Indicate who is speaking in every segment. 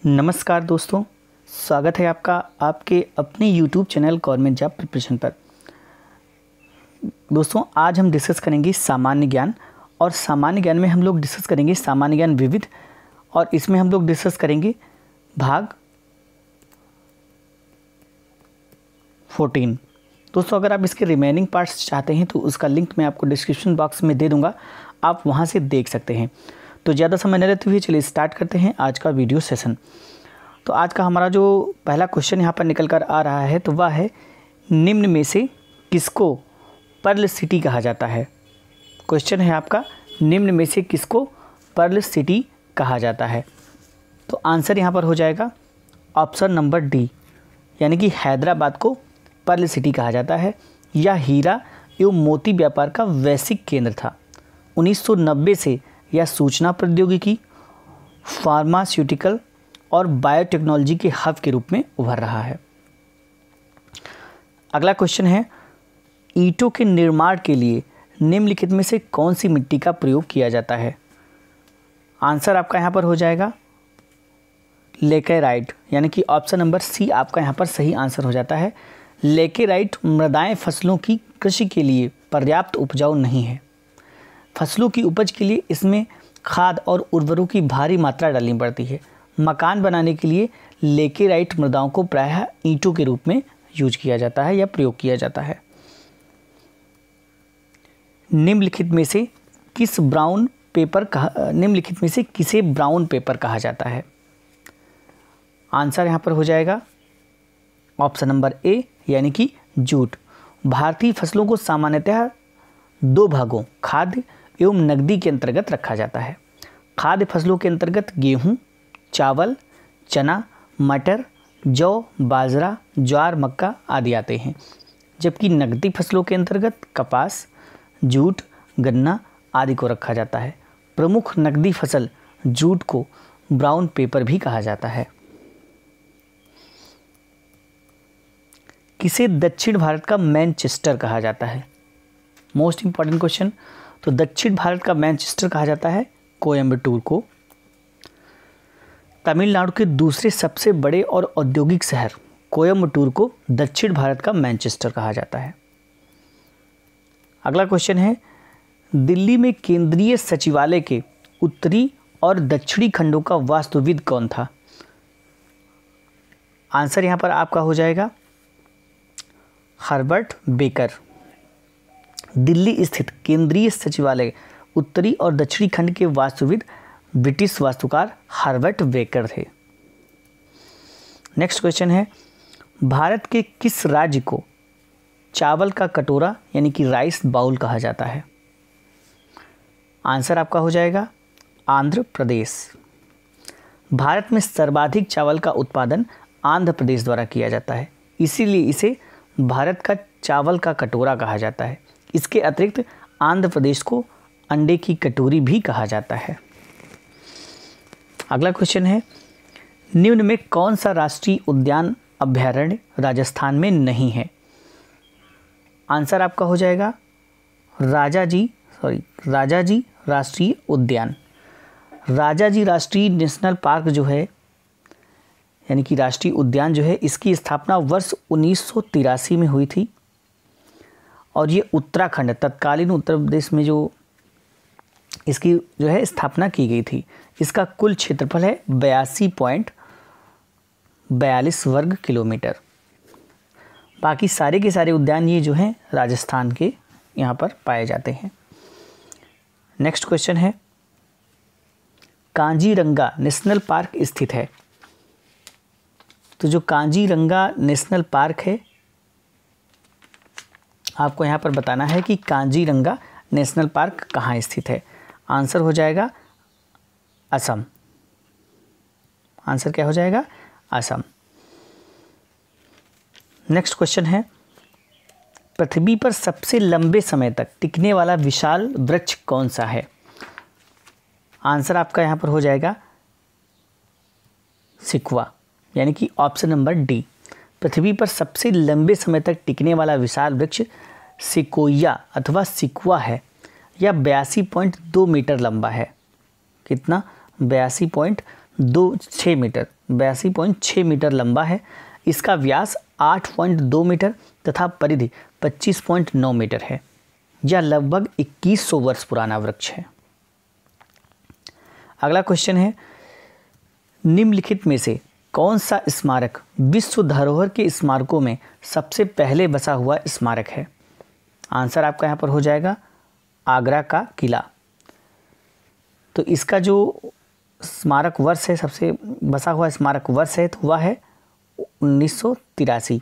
Speaker 1: नमस्कार दोस्तों, स्वागत है आपका आपके अपने YouTube channel government job preparation पर। दोस्तों, आज हम डिस्कस करेंगे सामान्य ज्ञान। और सामान्य ज्ञान में हम लोग डिस्कस करेंगे सामान्य ज्ञान विविध, और इसमें हम लोग डिस्कस करेंगे भाग 14। दोस्तों, अगर आप इसके रिमेनिंग पार्ट्स चाहते हैं तो उसका लिंक मैं आपको डिस्क्रिप्शन बॉक्स में दे दूँगा, आप वहाँ से देख सकते हैं। तो ज़्यादा समय न लेते हुए चलिए स्टार्ट करते हैं आज का वीडियो सेशन। तो आज का हमारा जो पहला क्वेश्चन यहाँ पर निकल कर आ रहा है तो वह है, निम्न में से किसको पर्ल सिटी कहा जाता है। क्वेश्चन है आपका, निम्न में से किसको पर्ल सिटी कहा जाता है। तो आंसर यहाँ पर हो जाएगा ऑप्शन नंबर डी, यानी कि हैदराबाद को पर्ल सिटी कहा जाता है। यह हीरा एवं मोती व्यापार का वैश्विक केंद्र था। 1990 से यह सूचना प्रौद्योगिकी, फार्मास्यूटिकल और बायोटेक्नोलॉजी के हब के रूप में उभर रहा है। अगला क्वेश्चन है, ईंटों के निर्माण के लिए निम्नलिखित में से कौन सी मिट्टी का प्रयोग किया जाता है। आंसर आपका यहाँ पर हो जाएगा लेकेराइट, यानी कि ऑप्शन नंबर सी आपका यहाँ पर सही आंसर हो जाता है। लेकेराइट मृदाएं फसलों की कृषि के लिए पर्याप्त उपजाऊ नहीं है। फसलों की उपज के लिए इसमें खाद और उर्वरकों की भारी मात्रा डालनी पड़ती है। मकान बनाने के लिए लेकेराइट मृदाओं को प्रायः ईंटों के रूप में यूज किया जाता है या प्रयोग किया जाता है। निम्नलिखित में से किसे ब्राउन पेपर कहा जाता है। आंसर यहाँ पर हो जाएगा ऑप्शन नंबर ए, यानी कि जूट। भारतीय फसलों को सामान्यतः दो भागों, खाद्य एवं नकदी के अंतर्गत रखा जाता है। खाद्य फसलों के अंतर्गत गेहूं, चावल, चना, मटर, जौ, बाजरा, ज्वार, मक्का आदि आते हैं, जबकि नकदी फसलों के अंतर्गत कपास, जूट, गन्ना आदि को रखा जाता है। प्रमुख नकदी फसल जूट को ब्राउन पेपर भी कहा जाता है। किसे दक्षिण भारत का मैनचेस्टर कहा जाता है। Most important question. तो दक्षिण भारत का मैनचेस्टर कहा जाता है कोयम्बटूर को। तमिलनाडु के दूसरे सबसे बड़े और औद्योगिक शहर कोयम्बटूर को दक्षिण भारत का मैनचेस्टर कहा जाता है। अगला क्वेश्चन है, दिल्ली में केंद्रीय सचिवालय के उत्तरी और दक्षिणी खंडों का वास्तुविद कौन था। आंसर यहां पर आपका हो जाएगा हर्बर्ट बेकर। दिल्ली स्थित केंद्रीय सचिवालय उत्तरी और दक्षिणी खंड के वास्तुविद ब्रिटिश वास्तुकार हर्बर्ट बेकर थे। नेक्स्ट क्वेश्चन है, भारत के किस राज्य को चावल का कटोरा यानी कि राइस बाउल कहा जाता है। आंसर आपका हो जाएगा आंध्र प्रदेश। भारत में सर्वाधिक चावल का उत्पादन आंध्र प्रदेश द्वारा किया जाता है, इसीलिए इसे भारत का चावल का कटोरा कहा जाता है। इसके अतिरिक्त आंध्र प्रदेश को अंडे की कटोरी भी कहा जाता है। अगला क्वेश्चन है, निम्न में कौन सा राष्ट्रीय उद्यान अभयारण्य राजस्थान में नहीं है। आंसर आपका हो जाएगा राजाजी राष्ट्रीय उद्यान। राजाजी राष्ट्रीय नेशनल पार्क जो है, यानी कि राष्ट्रीय उद्यान जो है, इसकी स्थापना वर्ष 1983 में हुई थी। और ये उत्तराखंड, तत्कालीन उत्तर प्रदेश में जो इसकी जो है स्थापना की गई थी। इसका कुल क्षेत्रफल है 82.42 वर्ग किलोमीटर। बाकी सारे के सारे उद्यान ये जो हैं राजस्थान के यहाँ पर पाए जाते हैं। नेक्स्ट क्वेश्चन है, कांजीरंगा नेशनल पार्क स्थित है। तो जो कांजीरंगा नेशनल पार्क है, आपको यहाँ पर बताना है कि कांजीरंगा नेशनल पार्क कहाँ स्थित है। आंसर हो जाएगा असम। आंसर क्या हो जाएगा, असम। नेक्स्ट क्वेश्चन है, पृथ्वी पर सबसे लंबे समय तक टिकने वाला विशाल वृक्ष कौन सा है। आंसर आपका यहाँ पर हो जाएगा सिक्वा, यानी कि ऑप्शन नंबर डी। पृथ्वी पर सबसे लंबे समय तक टिकने वाला विशाल वृक्ष सिकोया अथवा सिक्वा है। यह 82.2 मीटर लंबा है। कितना, 82.2 82.6 मीटर 82.6 मीटर लंबा है। इसका व्यास 8.2 मीटर तथा परिधि 25.9 मीटर है। यह लगभग 2100 वर्ष पुराना वृक्ष है। अगला क्वेश्चन है, निम्नलिखित में से कौन सा स्मारक विश्व धरोहर के स्मारकों में सबसे पहले बसा हुआ स्मारक है? आंसर आपका यहाँ पर हो जाएगा आगरा का किला। तो इसका जो स्मारक वर्ष है, सबसे बसा हुआ स्मारक वर्ष है, तो वह है 1983।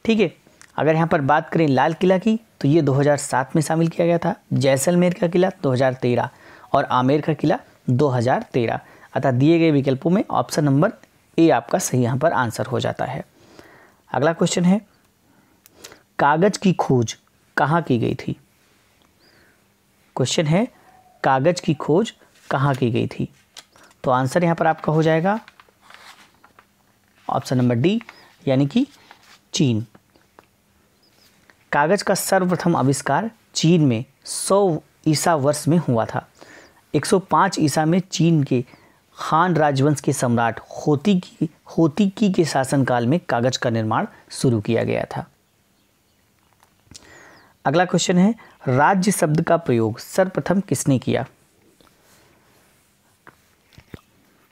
Speaker 1: ठीक है। अगर यहाँ पर बात करें लाल किला की, तो ये 2007 में शामिल किया गया था। जैसलमेर का किला 2013 और आमेर का किला 2013। अतः दिए गए विकल्पों में ऑप्शन नंबर ए आपका सही यहाँ पर आंसर हो जाता है। अगला क्वेश्चन है, कागज की खोज कहाँ की गई थी? क्वेश्चन है, कागज की खोज कहाँ की गई थी? तो आंसर यहाँ पर आपका हो जाएगा ऑप्शन नंबर डी, यानी कि चीन। कागज का सर्वप्रथम आविष्कार चीन में 100 ईसा वर्ष में हुआ था। 105 ईसा में चीन के हान राजवंश के सम्राट होतिकी के शासनकाल में कागज का निर्माण शुरू किया गया था। अगला क्वेश्चन है, राज्य शब्द का प्रयोग सर्वप्रथम किसने किया?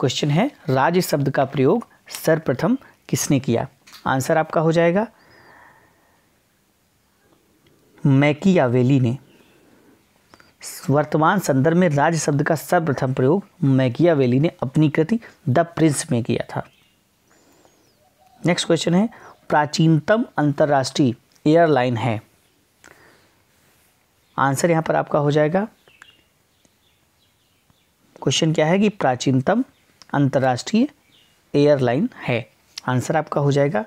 Speaker 1: क्वेश्चन है, राज्य शब्द का प्रयोग सर्वप्रथम किसने किया? आंसर आपका हो जाएगा मैकियावेली ने। वर्तमान संदर्भ में राज्य शब्द का सर्वप्रथम प्रयोग मैकियावेली ने अपनी कृति द प्रिंस में किया था। नेक्स्ट क्वेश्चन है, प्राचीनतम अंतर्राष्ट्रीय एयरलाइन है? आंसर यहां पर आपका हो जाएगा, क्वेश्चन क्या है कि प्राचीनतम अंतर्राष्ट्रीय एयरलाइन है। आंसर आपका हो जाएगा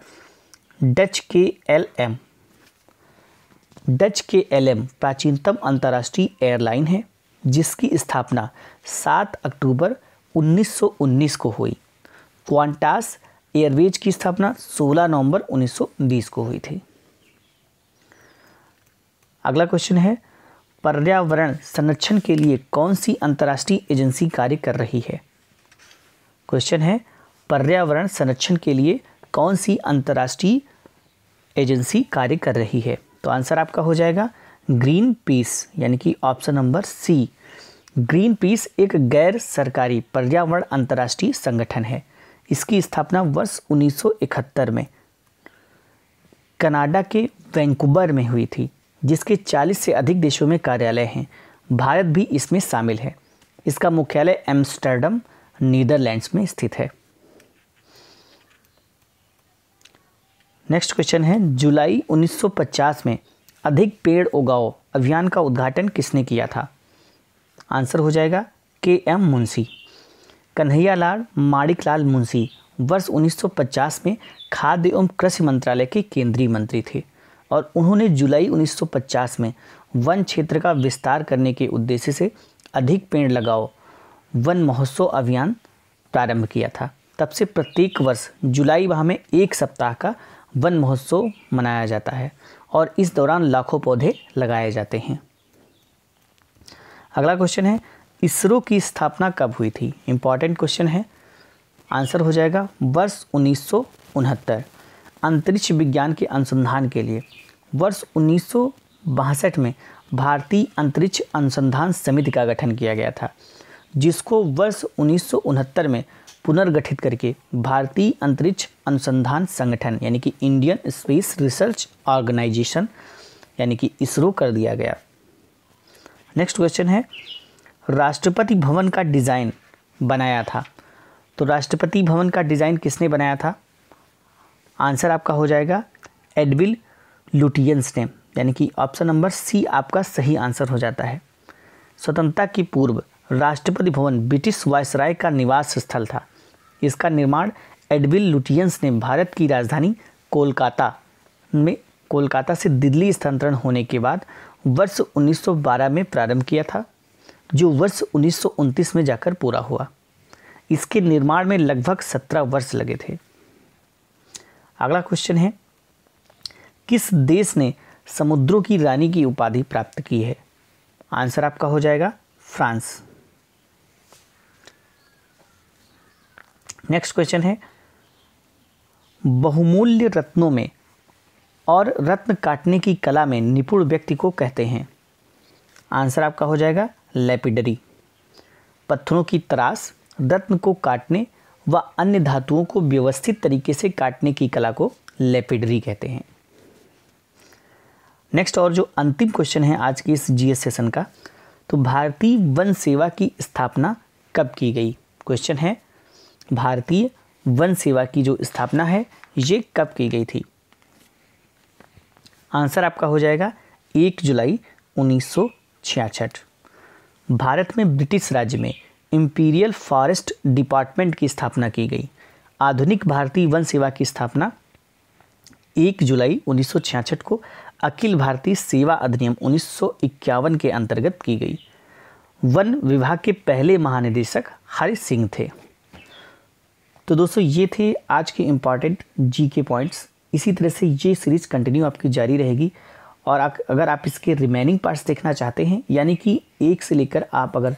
Speaker 1: डच KLM। डच KLM प्राचीनतम अंतर्राष्ट्रीय एयरलाइन है, जिसकी स्थापना 7 अक्टूबर 1919 को हुई। क्वांटास एयरवेज की स्थापना 16 नवंबर 1920 को हुई थी। अगला क्वेश्चन है, पर्यावरण संरक्षण के लिए कौन सी अंतर्राष्ट्रीय एजेंसी कार्य कर रही है? क्वेश्चन है, पर्यावरण संरक्षण के लिए कौन सी अंतर्राष्ट्रीय एजेंसी कार्य कर रही है? तो आंसर आपका हो जाएगा ग्रीन पीस, यानी कि option number C. Greenpeace एक गैर सरकारी पर्यावरण अंतर्राष्ट्रीय संगठन है। इसकी स्थापना वर्ष 1971 में कनाडा के वैंकूवर में हुई थी, जिसके 40 से अधिक देशों में कार्यालय हैं। भारत भी इसमें शामिल है। इसका मुख्यालय एम्स्टर्डम नीदरलैंड्स में स्थित है। नेक्स्ट क्वेश्चन है, जुलाई 1950 में अधिक पेड़ उगाओ अभियान का उद्घाटन किसने किया था? आंसर हो जाएगा KM मुंशी। कन्हैयालाल माणिकलाल मुंशी वर्ष 1950 में खाद्य एवं कृषि मंत्रालय के केंद्रीय मंत्री थे और उन्होंने जुलाई 1950 में वन क्षेत्र का विस्तार करने के उद्देश्य से अधिक पेड़ लगाओ वन महोत्सव अभियान प्रारंभ किया था। तब से प्रत्येक वर्ष जुलाई माह में 1 सप्ताह का वन महोत्सव मनाया जाता है और इस दौरान लाखों पौधे लगाए जाते हैं। अगला क्वेश्चन है, इसरो की स्थापना कब हुई थी? इंपॉर्टेंट क्वेश्चन है। आंसर हो जाएगा वर्ष 1969। अंतरिक्ष विज्ञान के अनुसंधान के लिए वर्ष 1962 में भारतीय अंतरिक्ष अनुसंधान समिति का गठन किया गया था, जिसको वर्ष 1969 में पुनर्गठित करके भारतीय अंतरिक्ष अनुसंधान संगठन यानी कि इंडियन स्पेस रिसर्च ऑर्गेनाइजेशन यानी कि इसरो कर दिया गया। नेक्स्ट क्वेश्चन है, राष्ट्रपति भवन का डिज़ाइन बनाया था। तो राष्ट्रपति भवन का डिज़ाइन किसने बनाया था? आंसर आपका हो जाएगा एडविन लुटियंस ने, यानी कि ऑप्शन नंबर सी आपका सही आंसर हो जाता है। स्वतंत्रता की पूर्व राष्ट्रपति भवन ब्रिटिश वायसराय का निवास स्थल था। इसका निर्माण एडविन लुटियंस ने भारत की राजधानी कोलकाता से दिल्ली स्थानांतरण होने के बाद वर्ष 1912 में प्रारंभ किया था, जो वर्ष 1929 में जाकर पूरा हुआ। इसके निर्माण में लगभग 17 वर्ष लगे थे। अगला क्वेश्चन है, किस देश ने समुद्रों की रानी की उपाधि प्राप्त की है? आंसर आपका हो जाएगा फ्रांस। नेक्स्ट क्वेश्चन है, बहुमूल्य रत्नों में और रत्न काटने की कला में निपुण व्यक्ति को कहते हैं। आंसर आपका हो जाएगा लैपिडरी। पत्थरों की तराश, रत्न को काटने व अन्य धातुओं को व्यवस्थित तरीके से काटने की कला को लैपिडरी कहते हैं। नेक्स्ट और जो अंतिम क्वेश्चन है आज के इस जीएस सेशन का, तो भारतीय वन सेवा की स्थापना कब की गई। क्वेश्चन है, भारतीय वन सेवा की जो स्थापना है ये कब की गई थी। आंसर आपका हो जाएगा 1 जुलाई 1966। भारत में ब्रिटिश राज्य में इंपीरियल फॉरेस्ट डिपार्टमेंट की स्थापना की गई। आधुनिक भारतीय वन सेवा की स्थापना 1 जुलाई 1966 को अखिल भारतीय सेवा अधिनियम 1951 के अंतर्गत की गई। वन विभाग के पहले महानिदेशक हरि सिंह थे। तो दोस्तों ये थे आज के इम्पॉर्टेंट जी के पॉइंट्स। इसी तरह से ये सीरीज़ कंटिन्यू आपकी जारी रहेगी और अगर आप इसके रिमेनिंग पार्ट्स देखना चाहते हैं, यानी कि 1 से लेकर आप अगर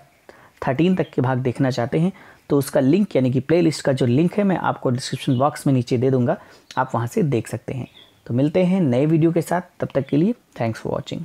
Speaker 1: 13 तक के भाग देखना चाहते हैं, तो उसका लिंक यानी कि प्लेलिस्ट का जो लिंक है मैं आपको डिस्क्रिप्शन बॉक्स में नीचे दे दूंगा, आप वहां से देख सकते हैं। तो मिलते हैं नए वीडियो के साथ, तब तक के लिए थैंक्स फॉर वॉचिंग।